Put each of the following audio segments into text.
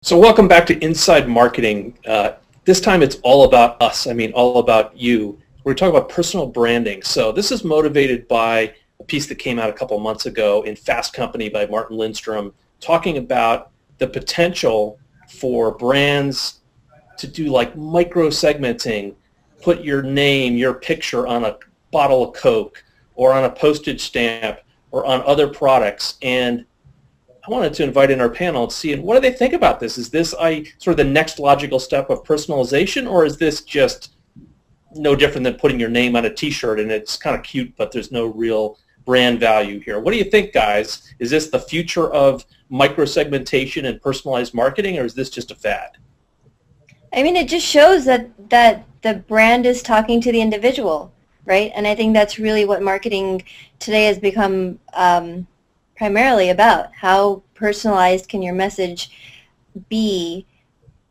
So welcome back to Inside Marketing. This time it's all about us. I mean, all about you. We're talking about personal branding. So this is motivated by a piece that came out a couple months ago in Fast Company by Martin Lindstrom, talking about the potential for brands to do like micro-segmenting, put your name, your picture on a bottle of Coke or on a postage stamp or on other products. And I wanted to invite in our panel and see what do they think about this. Is this sort of the next logical step of personalization, or is this just no different than putting your name on a T-shirt and it's kind of cute, but there's no real brand value here? What do you think, guys? Is this the future of micro-segmentation and personalized marketing, or is this just a fad? I mean, it just shows that the brand is talking to the individual, right? And I think that's really what marketing today has become primarily about. How personalized can your message be,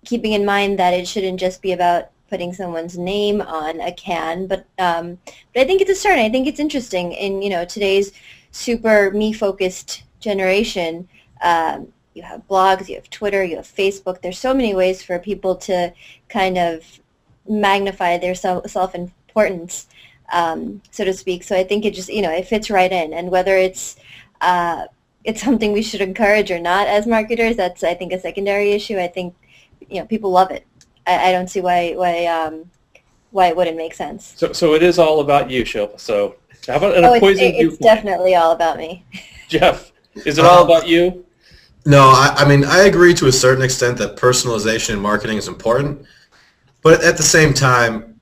keeping in mind that it shouldn't just be about putting someone's name on a can, but I think it's a start. I think it's interesting in today's super me-focused generation. You have blogs, you have Twitter, you have Facebook. There's so many ways for people to kind of magnify their self-importance, so to speak. So I think it just, it fits right in. And whether it's something we should encourage or not as marketers, that's, I think, a secondary issue. I think, people love it. I don't see why it wouldn't make sense. So it is all about you, Shilpa. So how about an opposing viewpoint? It's definitely all about me. Jeff, is it all about you? No, I mean, I agree to a certain extent that personalization in marketing is important, but at the same time,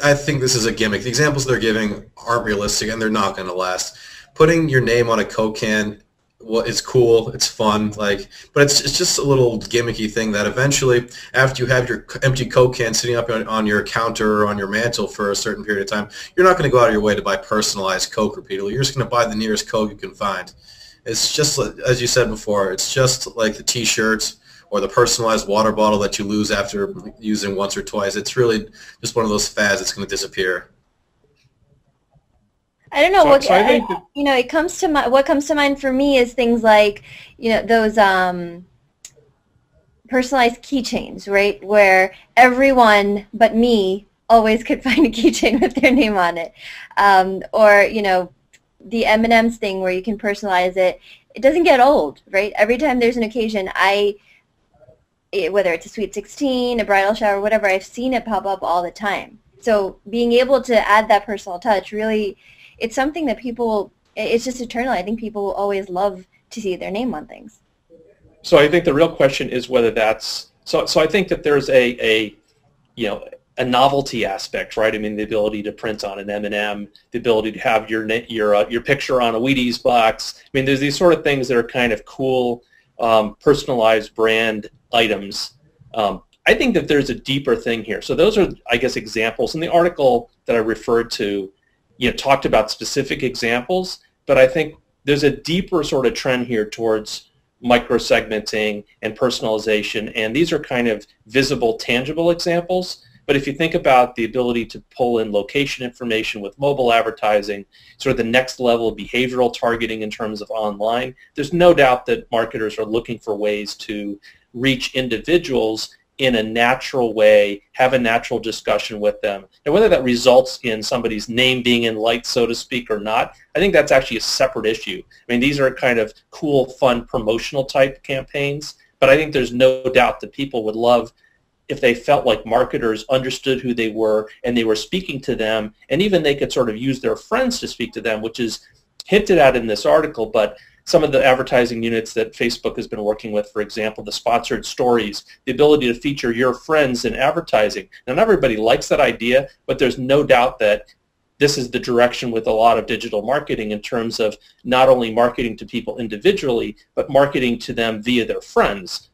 I think this is a gimmick. The examples they're giving aren't realistic, and they're not going to last. Putting your name on a Coke can, well, it's cool, it's fun, but it's just a little gimmicky thing that eventually, after you have your empty Coke can sitting up on your counter or on your mantle for a certain period of time, you're not going to go out of your way to buy personalized Coke repeatedly. You're just going to buy the nearest Coke you can find. It's just, as you said before, it's just like the T-shirts or the personalized water bottle that you lose after using once or twice. It's really just one of those fads that's going to disappear. I don't know it comes to what comes to mind for me is things like those personalized keychains, right, where everyone but me always could find a keychain with their name on it, or the M&M's thing where you can personalize it. It doesn't get old, right? Every time there's an occasion, whether it's a Sweet 16, a bridal shower, whatever, I've seen it pop up all the time. So being able to add that personal touch, really, it's something that it's just eternal. I think people will always love to see their name on things. So I think the real question is whether that's, so I think that there's a novelty aspect, right? I mean, the ability to print on an M&M, the ability to have your picture on a Wheaties box. I mean, there's these sort of things that are kind of cool, personalized brand items. I think that there's a deeper thing here. So those are, I guess, examples. In the article that I referred to, talked about specific examples, but I think there's a deeper sort of trend here towards micro-segmenting and personalization, and these are kind of visible, tangible examples. But if you think about the ability to pull in location information with mobile advertising, sort of the next level of behavioral targeting in terms of online, there's no doubt that marketers are looking for ways to reach individuals in a natural way, have a natural discussion with them. And whether that results in somebody's name being in lights, so to speak, or not, I think that's actually a separate issue. I mean, these are kind of cool, fun, promotional type campaigns, but I think there's no doubt that people would love if they felt like marketers understood who they were and they were speaking to them, and even they could sort of use their friends to speak to them, which is hinted at in this article. But some of the advertising units that Facebook has been working with, for example, the sponsored stories, the ability to feature your friends in advertising. Now, not everybody likes that idea, but there's no doubt that this is the direction with a lot of digital marketing in terms of not only marketing to people individually, but marketing to them via their friends.